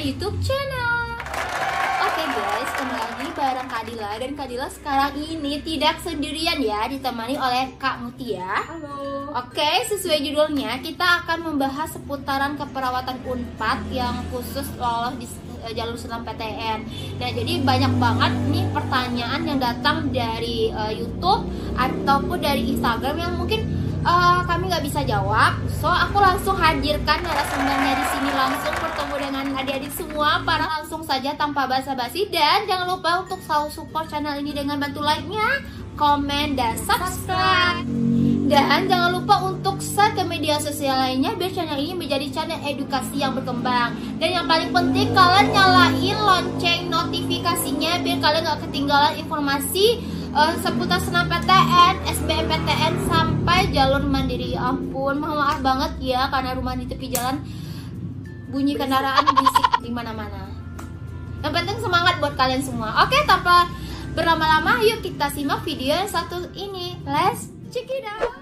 YouTube channel. Oke guys, kembali lagi bareng Kak Dila. Dan Kak Dila sekarang ini tidak sendirian ya, ditemani oleh Kak Mutia. Halo. Oke, sesuai judulnya kita akan membahas seputaran keperawatan Unpad yang khusus lolos di jalur SNMPTN. Nah, jadi banyak banget nih pertanyaan yang datang dari YouTube ataupun dari Instagram yang mungkin kami nggak bisa jawab. So aku langsung hadirkan narasumbernya di sini, langsung bertemu dengan adik-adik semua. Para langsung saja tanpa basa-basi, dan jangan lupa untuk selalu support channel ini dengan bantu like-nya, komen, dan subscribe. Dan jangan lupa untuk share ke media sosial lainnya biar channel ini menjadi channel edukasi yang berkembang. Dan yang paling penting, kalian nyalain lonceng notifikasinya biar kalian gak ketinggalan informasi seputar SNMPTN, SBMPTN sampai jalur mandiri. Ya ampun, maaf banget ya karena rumah di tepi jalan bunyi kendaraan bisik di mana-mana. Yang penting semangat buat kalian semua. Oke, tanpa berlama-lama, yuk kita simak video yang satu ini. Let's check it out.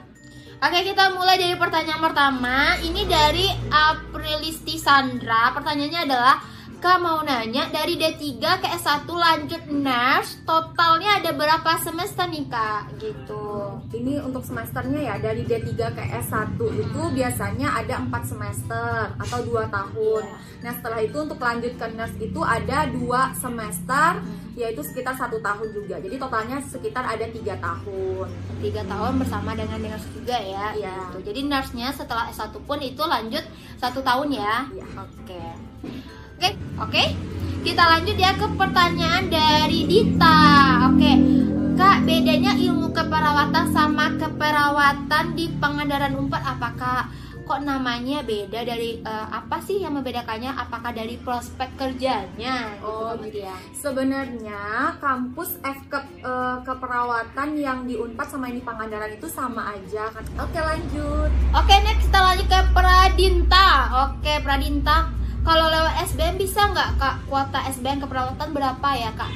Oke, kita mulai dari pertanyaan pertama. Ini dari Aprilisti Sandra. Pertanyaannya adalah, Kak mau nanya, dari D3 ke S1 lanjut nurse, totalnya ada berapa semester nih Kak? Gitu. Ini untuk semesternya ya, dari D3 ke S1 itu biasanya ada 4 semester atau 2 tahun. Nah, setelah itu untuk lanjut ke nurse itu ada 2 semester, yaitu sekitar 1 tahun juga. Jadi totalnya sekitar ada 3 tahun. 3 tahun bersama dengan nurse juga ya. Iya. Gitu. Jadi nurse-nya setelah S1 pun itu lanjut 1 tahun ya. Iya. Oke. Kita lanjut ya ke pertanyaan dari Dita. Oke. Kak, bedanya ilmu keperawatan sama keperawatan di Pangandaran Unpad apa Kak? Kok namanya beda? Dari apa sih yang membedakannya? Apakah dari prospek kerjanya? Oh gitu ya. Sebenarnya kampus keperawatan yang di Unpad sama yang di Pangandaran itu sama aja kan. Oke, lanjut. Oke, next kita lanjut ke Pradinta. Oke, Pradinta, kalau lewat SBM bisa nggak Kak? Kuota SBM keperawatan berapa ya Kak?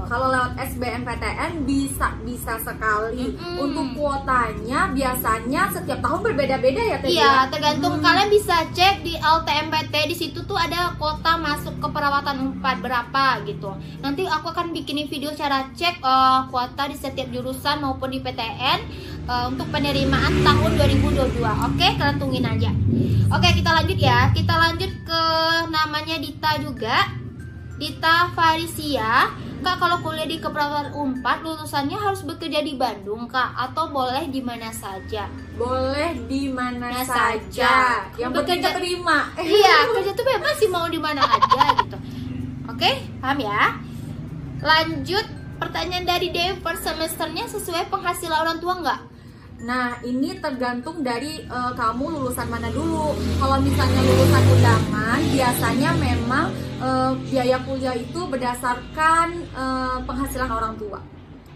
Kalau lewat SBMPTN bisa sekali. Untuk kuotanya biasanya setiap tahun berbeda-beda ya Teh? Iya, tergantung. Kalian bisa cek di LTMPT, di situ tuh ada kuota masuk keperawatan 4 berapa gitu. Nanti aku akan bikinin video cara cek kuota di setiap jurusan maupun di PTN untuk penerimaan tahun 2022. Oke, kalian tungguin aja. Oke, kita lanjut ya. Kita lanjut ke namanya Dita juga. Dita Farisia. Kak, kalau kuliah di keperawatan Unpad lulusannya harus bekerja di Bandung Kak, atau boleh di mana saja? Boleh di mana saja. Yang penting terima. Iya, kerja tuh bebas sih, mau di mana aja gitu. Oke, paham ya? Lanjut, pertanyaan dari Dewi, per semesternya sesuai penghasilan orang tua nggak? Nah, ini tergantung dari kamu lulusan mana dulu. Kalau misalnya lulusan undangan, biasanya memang biaya kuliah itu berdasarkan penghasilan orang tua.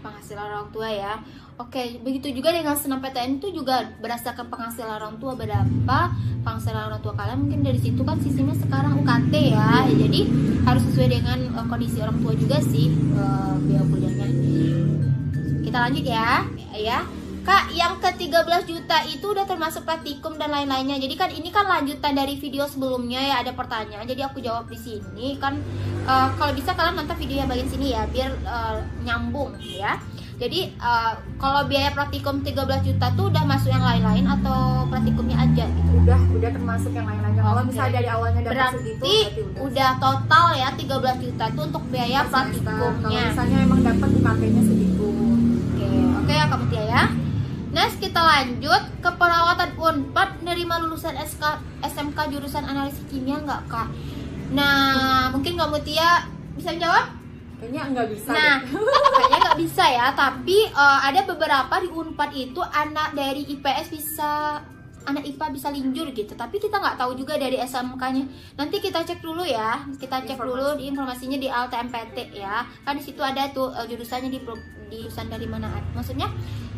Penghasilan orang tua ya. Oke, begitu juga dengan SNMPTN itu juga berdasarkan penghasilan orang tua. Berapa penghasilan orang tua kalian, mungkin dari situ kan sistemnya sekarang UKT ya. Jadi harus sesuai dengan kondisi orang tua juga sih biaya kuliahnya. Kita lanjut ya. Kak, yang ke 13 juta itu udah termasuk praktikum dan lain-lainnya. Jadi kan ini kan lanjutan dari video sebelumnya ya, ada pertanyaan. Jadi aku jawab di sini kan. Kalau bisa kalian nonton video yang bagian sini ya, biar nyambung ya. Jadi kalau biaya praktikum 13 juta tuh udah masuk yang lain-lain atau praktikumnya aja gitu? Udah termasuk yang lain-lainnya. Kalau misalnya dari awalnya berarti udah total ya 13 juta tuh untuk biaya praktikumnya. Kalau misalnya emang dapat UKT-nya segitu. Oke ya Kak Mutia ya. Next, kita lanjut ke perawatan Unpad, nerima lulusan SMK jurusan analisis kimia nggak Kak? Nah, mungkin Kak Mutia bisa jawab? Kayaknya nggak bisa. Nah, kayaknya nggak bisa ya. Tapi ada beberapa di Unpad itu anak dari IPS bisa, anak IPA bisa linjur gitu. Tapi kita nggak tahu juga dari SMK-nya. Nanti kita cek dulu ya. Kita cek dulu di informasinya di LTMPT ya. Kan di situ ada tuh jurusannya di jurusan dari mana? Maksudnya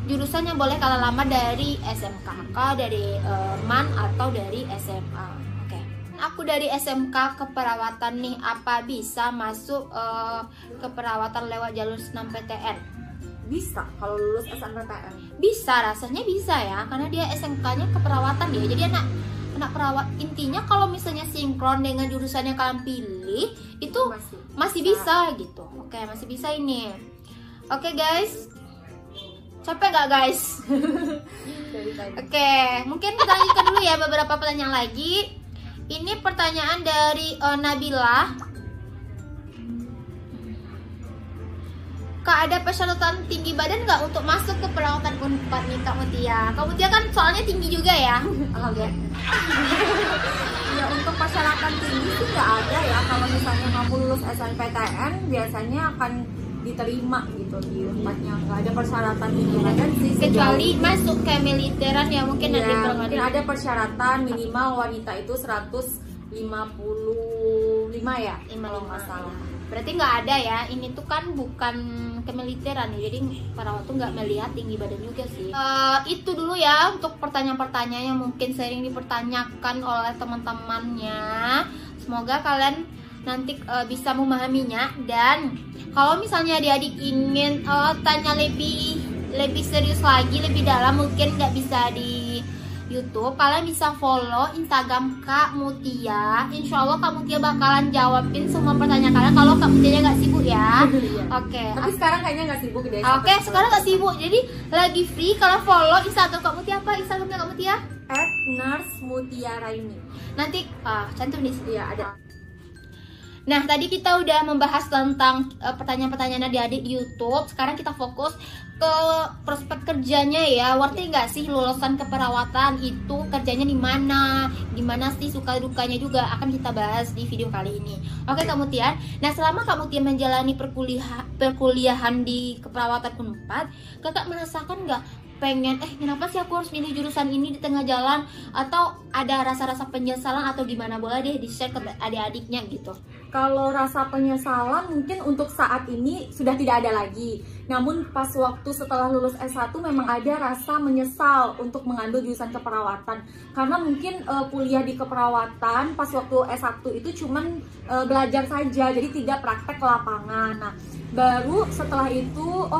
jurusannya boleh kalau lama dari SMK, dari MAN atau dari SMA. Oke. Aku dari SMK keperawatan nih, apa bisa masuk keperawatan lewat jalur SNMPTN? Bisa, kalau lulus SNMPTN. Bisa, rasanya bisa ya, karena dia SMK-nya keperawatan ya. Jadi kena perawat. Intinya kalau misalnya sinkron dengan jurusan yang kalian pilih itu masih bisa gitu. Oke, masih bisa ini. Oke guys, capek nggak guys? Oke, mungkin kita lanjutkan dulu ya beberapa pertanyaan lagi. Ini pertanyaan dari Nabila. Kak, ada persyaratan tinggi badan nggak untuk masuk ke perawatan Unpad nih Kak Mutia? Kak Mutia kan soalnya tinggi juga ya. Alhamdulillah. Ya, untuk persyaratan tinggi sih nggak ada ya. Kalau misalnya mampu lulus SNPTN biasanya akan diterima gitu di Unpadnya. Nggak ada persyaratan tinggi badan sih. Kecuali masuk ke militeran ya mungkin ya, nanti mungkin ada persyaratan minimal wanita itu 155 ya, kalau nggak salah. Berarti nggak ada ya, ini tuh kan bukan kemiliteran ya, jadi perawat tuh nggak melihat tinggi badan juga sih. Itu dulu ya untuk pertanyaan-pertanyaan yang mungkin sering dipertanyakan oleh teman-temannya. Semoga kalian nanti bisa memahaminya, dan kalau misalnya adik-adik ingin tanya lebih serius lagi, lebih dalam, mungkin nggak bisa di YouTube, kalian bisa follow Instagram Kak Mutia. Insya Allah Kak Mutia bakalan jawabin semua pertanyaan kalian kalau Kak Mutia nggak sibuk ya. Oke. Tapi sekarang kayaknya nggak sibuk deh. Oke, sekarang nggak sibuk, jadi lagi free. Kalian follow Instagram Kak Mutia. Apa Instagramnya Kak Mutia? @nursmutiaraini. Nanti cantum di sini. Iya, ada. Nah, tadi kita udah membahas tentang pertanyaan-pertanyaan adik-adik di YouTube. Sekarang kita fokus ke prospek kerjanya ya. Worth it nggak sih lulusan keperawatan itu, kerjanya di mana? Gimana sih suka dukanya juga akan kita bahas di video kali ini. Oke, Kak Mutia. Nah, selama Kak Mutia menjalani perkuliahan di keperawatan Unpad, Kakak merasakan nggak pengen kenapa sih aku harus pilih jurusan ini di tengah jalan, atau ada rasa-rasa penyesalan atau gimana? Boleh deh di-share ke adik-adiknya gitu. Kalau rasa penyesalan mungkin untuk saat ini sudah tidak ada lagi. Namun pas waktu setelah lulus S1 memang ada rasa menyesal untuk mengambil jurusan keperawatan. Karena mungkin kuliah di keperawatan pas waktu S1 itu cuman belajar saja, jadi tidak praktek ke lapangan. Nah, baru setelah itu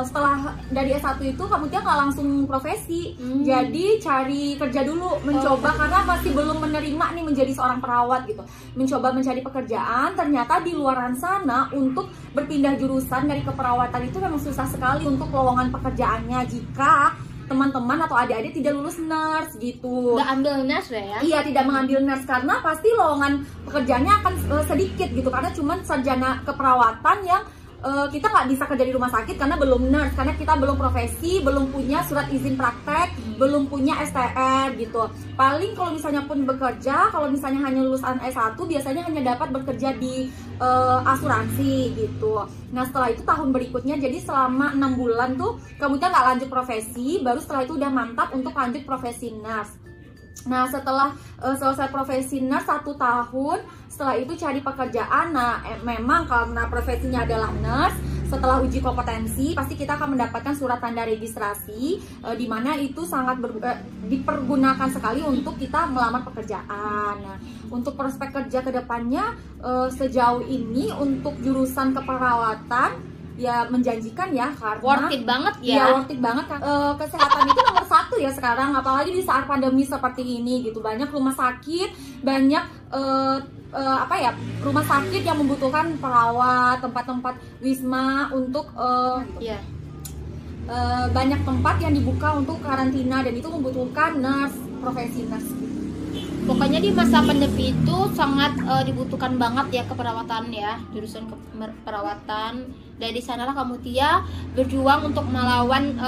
setelah dari S1 itu kamu dia nggak langsung profesi, jadi cari kerja dulu, mencoba karena masih belum menerima nih menjadi seorang perawat gitu, mencoba mencari pekerjaan. Ternyata di luaran sana untuk berpindah jurusan dari keperawatan itu memang susah sekali untuk lowongan pekerjaannya jika teman-teman atau adik-adik tidak lulus nurse gitu. Nggak ambil nurse ya? Iya, tidak mengambil nurse karena pasti lowongan pekerjaannya akan sedikit gitu, karena cuman sarjana keperawatan yang kita nggak bisa kerja di rumah sakit karena belum nurse, karena kita belum profesi, belum punya surat izin praktek, belum punya STR gitu. Paling kalau misalnya pun bekerja, kalau misalnya hanya lulusan S1 biasanya hanya dapat bekerja di asuransi gitu. Nah, setelah itu tahun berikutnya, jadi selama 6 bulan tuh kamu nggak lanjut profesi, baru setelah itu udah mantap untuk lanjut profesi nurse. Nah, setelah selesai profesi nurse 1 tahun, setelah itu cari pekerjaan. Nah, memang karena profesinya adalah nurse, setelah uji kompetensi pasti kita akan mendapatkan surat tanda registrasi, di mana itu sangat dipergunakan sekali untuk kita melamar pekerjaan. Nah, untuk prospek kerja kedepannya sejauh ini untuk jurusan keperawatan ya menjanjikan ya, karena worth it banget ya. Ya worth it banget. Kesehatan itu nomor 1 ya sekarang, apalagi di saat pandemi seperti ini gitu. Banyak rumah sakit, banyak rumah sakit yang membutuhkan perawat, tempat-tempat wisma untuk banyak tempat yang dibuka untuk karantina, dan itu membutuhkan nurse, profesi nurse. Pokoknya di masa pandemi itu sangat dibutuhkan banget ya keperawatan ya, jurusan keperawatan. Dari sanalah Kak Mutia berjuang untuk melawan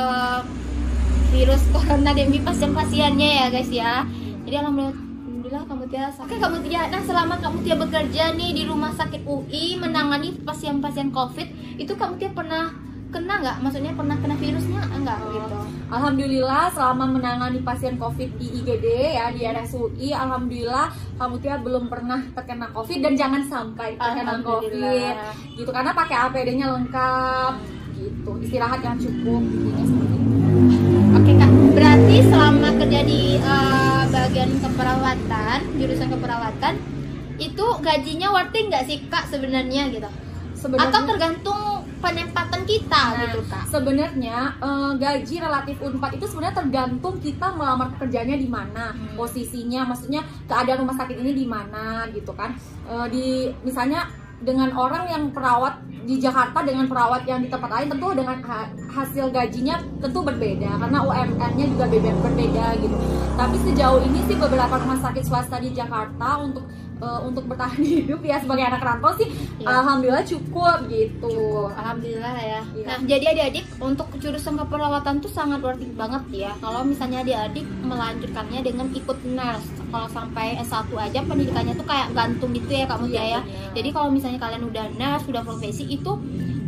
virus corona demi pasien-pasiennya ya guys ya. Jadi alhamdulillah Kak Mutia. Oke Kak Mutia, nah selama Kak Mutia bekerja nih di rumah sakit UI menangani pasien-pasien COVID, itu Kak Mutia pernah kena nggak? Maksudnya pernah kena virusnya enggak gitu? Alhamdulillah selama menangani pasien COVID di IGD ya, di RSUI, alhamdulillah Kak Mutia belum pernah terkena COVID, dan jangan sampai terkena COVID gitu, karena pakai APD-nya lengkap gitu, istirahat yang cukup intinya seperti itu. Oke Kak, berarti selama kerja di bagian keperawatan, jurusan keperawatan itu gajinya worth it nggak sih Kak sebenarnya gitu? sebenarnya, atau tergantung penempatan kita gitu Kak? Sebenarnya gaji relatif Unpad itu sebenarnya tergantung kita melamar pekerjaannya di mana, posisinya, maksudnya keadaan rumah sakit ini di mana gitu kan. Misalnya dengan orang yang perawat di Jakarta dengan perawat yang di tempat lain, tentu dengan hasil gajinya tentu berbeda karena UMR-nya juga berbeda gitu. Tapi sejauh ini sih beberapa rumah sakit swasta di Jakarta untuk bertahan hidup ya sebagai anak rantau sih alhamdulillah cukup gitu. Alhamdulillah ya. Nah, jadi adik-adik untuk jurusan keperawatan tuh sangat worth it banget ya. Kalau misalnya adik-adik melanjutkannya dengan ikut nurse. Kalau sampai S1 aja pendidikannya tuh kayak gantung gitu ya Kak Mutia ya. Jadi kalau misalnya kalian udah nurse, sudah profesi, itu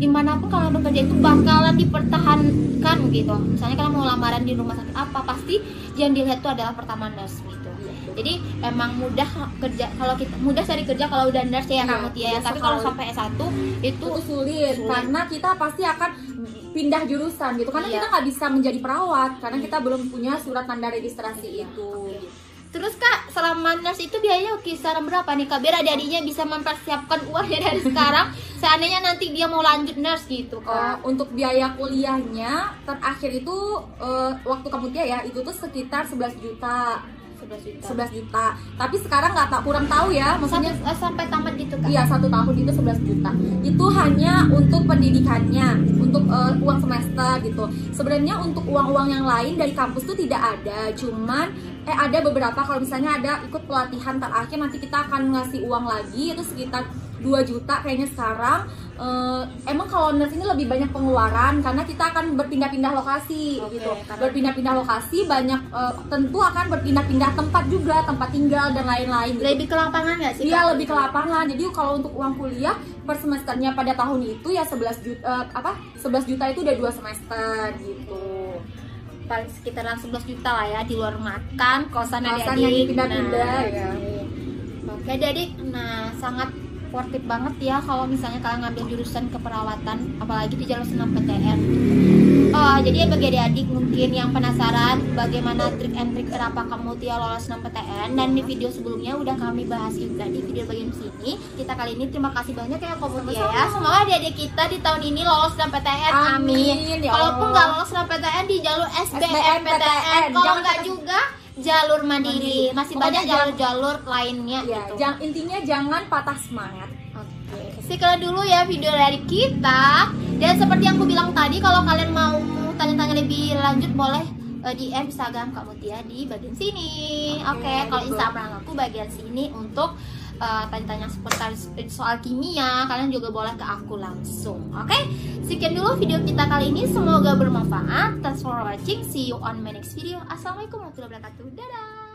dimanapun kalian bekerja itu bakalan dipertahankan gitu. Misalnya kalian mau lamaran di rumah sakit apa, pasti yang dilihat itu adalah pertama nurse gitu. Jadi emang mudah kerja, kalau kita mudah cari kerja kalau udah nurse ya Kak Mutia ya. Tapi kalau sampai S1 itu sulit karena kita pasti akan pindah jurusan gitu. Karena kita nggak bisa menjadi perawat karena kita belum punya surat tanda registrasi itu. Terus Kak, selama nurse itu biayanya kisaran berapa nih Kak? Biar adik-adiknya bisa mempersiapkan uangnya dari sekarang seandainya nanti dia mau lanjut nurse gitu Kak. Untuk biaya kuliahnya terakhir itu waktu Kemutia ya, itu tuh sekitar 11 juta. 11 juta. Tapi sekarang kurang tahu ya, maksudnya sampai tamat gitu Kak. Iya, 1 tahun itu 11 juta. Itu hanya untuk pendidikannya, untuk uang semester gitu. Sebenarnya untuk uang-uang yang lain dari kampus tuh tidak ada, cuman ada beberapa, kalau misalnya ada ikut pelatihan terakhir nanti kita akan ngasih uang lagi, itu sekitar 2 juta kayaknya sekarang. Emang kalau nurse ini lebih banyak pengeluaran karena kita akan berpindah-pindah lokasi gitu. Berpindah-pindah lokasi banyak, tentu akan berpindah-pindah tempat juga, tempat tinggal dan lain-lain gitu. Lebih ke lapangan nggak sih? Iya, lebih ke lapangan. Jadi kalau untuk uang kuliah per semesternya pada tahun itu ya 11 juta itu udah 2 semester gitu. Paling sekitaran 11 juta lah ya, di luar makan, kosan yang adik-adik. pindah-pindah ya. Oke adik-adik, nah sangat worth it banget ya kalau misalnya kalian ngambil jurusan keperawatan, apalagi di jalur SNMPTN. Jadi bagi adik-adik mungkin yang penasaran bagaimana trik and trik kenapa kamu lolos SNMPTN, dan di video sebelumnya udah kami bahas juga di video bagian sini. Kita kali ini terima kasih banyak ya Kamutia ya. Semoga adik-adik kita di tahun ini lolos SNMPTN. Amin. Kalaupun nggak lolos SNMPTN di jalur SBMPTN, kalau nggak juga jalur mandiri, masih banyak jalur-jalur lainnya gitu. Intinya jangan patah semangat. Sekian dulu ya video dari kita. Dan seperti yang aku bilang tadi, kalau kalian mau tanya-tanya lebih lanjut boleh DM Instagram Kak Mutia di bagian sini. Oke, kalau Instagram aku bagian sini untuk tanya-tanya seputar soal kimia, kalian juga boleh ke aku langsung. Oke, sekian dulu video kita kali ini, semoga bermanfaat. Thanks for watching, see you on my next video. Assalamualaikum warahmatullahi wabarakatuh. Dadah.